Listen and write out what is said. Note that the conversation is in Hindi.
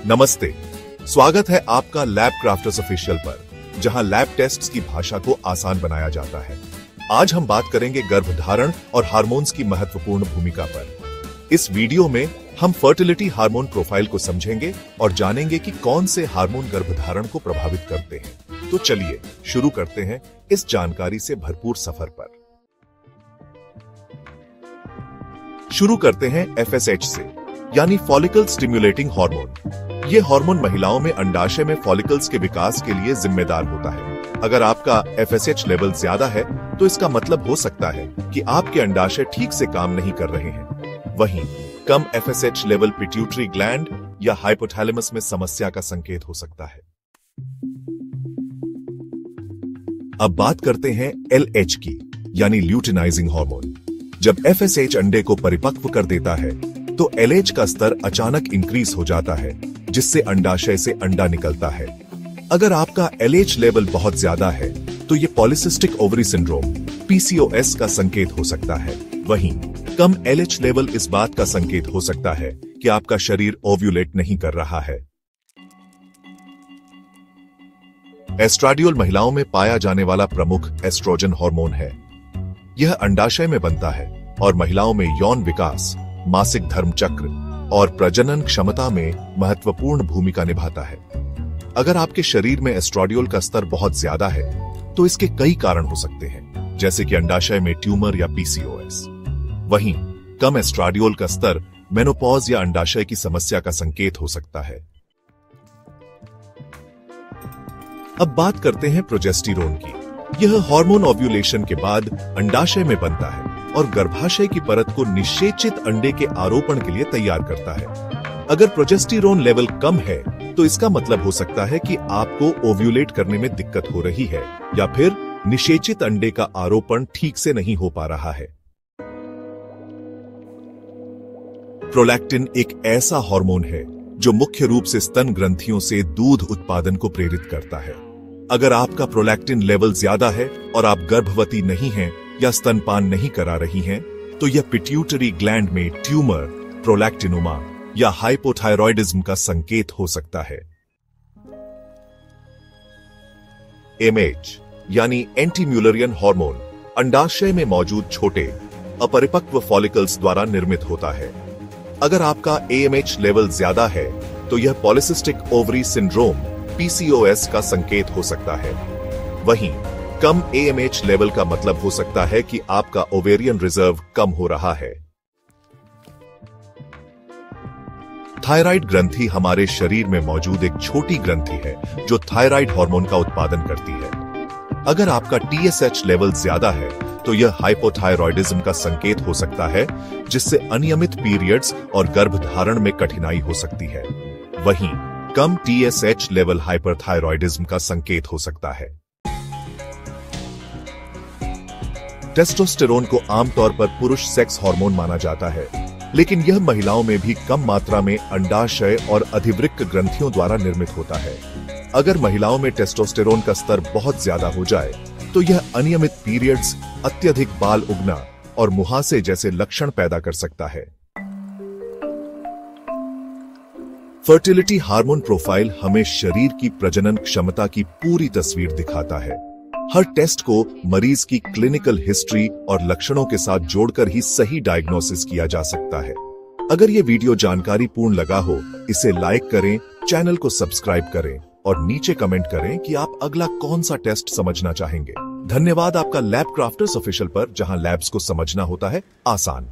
नमस्ते, स्वागत है आपका लैब क्राफ्टर्स ऑफिशियल पर, जहां लैब टेस्ट्स की भाषा को आसान बनाया जाता है। आज हम बात करेंगे गर्भधारण और हार्मोन्स की महत्वपूर्ण भूमिका पर। इस वीडियो में हम फर्टिलिटी हार्मोन प्रोफाइल को समझेंगे और जानेंगे कि कौन से हार्मोन गर्भधारण को प्रभावित करते हैं। तो चलिए शुरू करते हैं इस जानकारी से भरपूर सफर पर। शुरू करते हैं FSH से, यानी फॉलिकल स्टिमुलेटिंग हार्मोन। यह हार्मोन महिलाओं में अंडाशय में फॉलिकल्स के विकास के लिए जिम्मेदार होता है। अगर आपका FSH लेवल ज्यादा है तो इसका मतलब हो सकता है कि आपके अंडाशय ठीक से काम नहीं कर रहे हैं। वहीं कम FSH लेवल पिट्यूटरी ग्लैंड या हाइपोथैलेमस में समस्या का संकेत हो सकता है। अब बात करते हैं LH की, यानी ल्यूटिनाइजिंग हार्मोन। जब FSH अंडे को परिपक्व कर देता है तो LH का स्तर अचानक इंक्रीज हो जाता है, जिससे अंडाशय से अंडा निकलता है। अगर आपका LH लेवल बहुत ज्यादा है तो यह पॉलिसिस्टिक ओवरी सिंड्रोम PCOS का संकेत हो सकता है। वहीं कम LH लेवल इस बात का संकेत हो सकता है कि आपका शरीर ओव्यूलेट नहीं कर रहा है। एस्ट्राडियोल महिलाओं में पाया जाने वाला प्रमुख एस्ट्रोजन हार्मोन है। यह अंडाशय में बनता है और महिलाओं में यौन विकास, मासिक धर्म चक्र और प्रजनन क्षमता में महत्वपूर्ण भूमिका निभाता है। अगर आपके शरीर में एस्ट्राडियोल का स्तर बहुत ज्यादा है तो इसके कई कारण हो सकते हैं, जैसे कि अंडाशय में ट्यूमर या PCOS। वहीं कम एस्ट्राडियोल का स्तर मेनोपॉज या अंडाशय की समस्या का संकेत हो सकता है। अब बात करते हैं प्रोजेस्टेरोन की। यह हार्मोन ओव्यूलेशन के बाद अंडाशय में बनता है और गर्भाशय की परत को निषेचित अंडे के आरोपण के लिए तैयार करता है। अगर प्रोजेस्टेरोन लेवल कम है तो इसका मतलब हो सकता है कि आपको ओव्यूलेट करने में दिक्कत हो रही है या फिर निषेचित अंडे का आरोपण ठीक से नहीं हो पा रहा है। प्रोलैक्टिन एक ऐसा हार्मोन है जो मुख्य रूप से स्तन ग्रंथियों से दूध उत्पादन को प्रेरित करता है। अगर आपका प्रोलैक्टिन लेवल ज्यादा है और आप गर्भवती नहीं हैं या स्तनपान नहीं करा रही हैं, तो यह पिट्यूटरी ग्लैंड में ट्यूमर, प्रोलैक्टिनोमा या हाइपोथायरॉयडिज्म का संकेत हो सकता है। MH यानी एंटीम्यूलरियन हार्मोन अंडाशय में मौजूद छोटे अपरिपक्व फॉलिकल्स द्वारा निर्मित होता है। अगर आपका AMH लेवल ज्यादा है तो यह पॉलिसिस्टिक ओवरी सिंड्रोम PCOS का संकेत हो सकता है। वहीं कम AMH लेवल का मतलब हो सकता है कि आपका ओवेरियन रिजर्व कम हो रहा है। थायराइड ग्रंथि हमारे शरीर में मौजूद एक छोटी ग्रंथि है जो थायराइड हार्मोन का उत्पादन करती है। अगर आपका TSH लेवल ज्यादा है तो यह हाइपोथायरॉयडिज्म का संकेत हो सकता है, जिससे अनियमित पीरियड्स और गर्भधारण में कठिनाई हो सकती है। वहीं कम TSH लेवल हाइपरथायरॉयडिज्म का संकेत हो सकता है। टेस्टोस्टेरोन को आमतौर पर पुरुष सेक्स हार्मोन माना जाता है, लेकिन यह महिलाओं में भी कम मात्रा में अंडाशय और अधिवृक्क ग्रंथियों द्वारा निर्मित होता है। अगर महिलाओं में टेस्टोस्टेरोन का स्तर बहुत ज्यादा हो जाए तो यह अनियमित पीरियड्स, अत्यधिक बाल उगना और मुहासे जैसे लक्षण पैदा कर सकता है। फर्टिलिटी हार्मोन प्रोफाइल हमें शरीर की प्रजनन क्षमता की पूरी तस्वीर दिखाता है। हर टेस्ट को मरीज की क्लिनिकल हिस्ट्री और लक्षणों के साथ जोड़कर ही सही डायग्नोसिस किया जा सकता है। अगर ये वीडियो जानकारी पूर्ण लगा हो, इसे लाइक करें, चैनल को सब्सक्राइब करें और नीचे कमेंट करें कि आप अगला कौन सा टेस्ट समझना चाहेंगे। धन्यवाद आपका लैब क्राफ्टर्स ऑफिशियल पर, जहां लैब्स को समझना होता है आसान।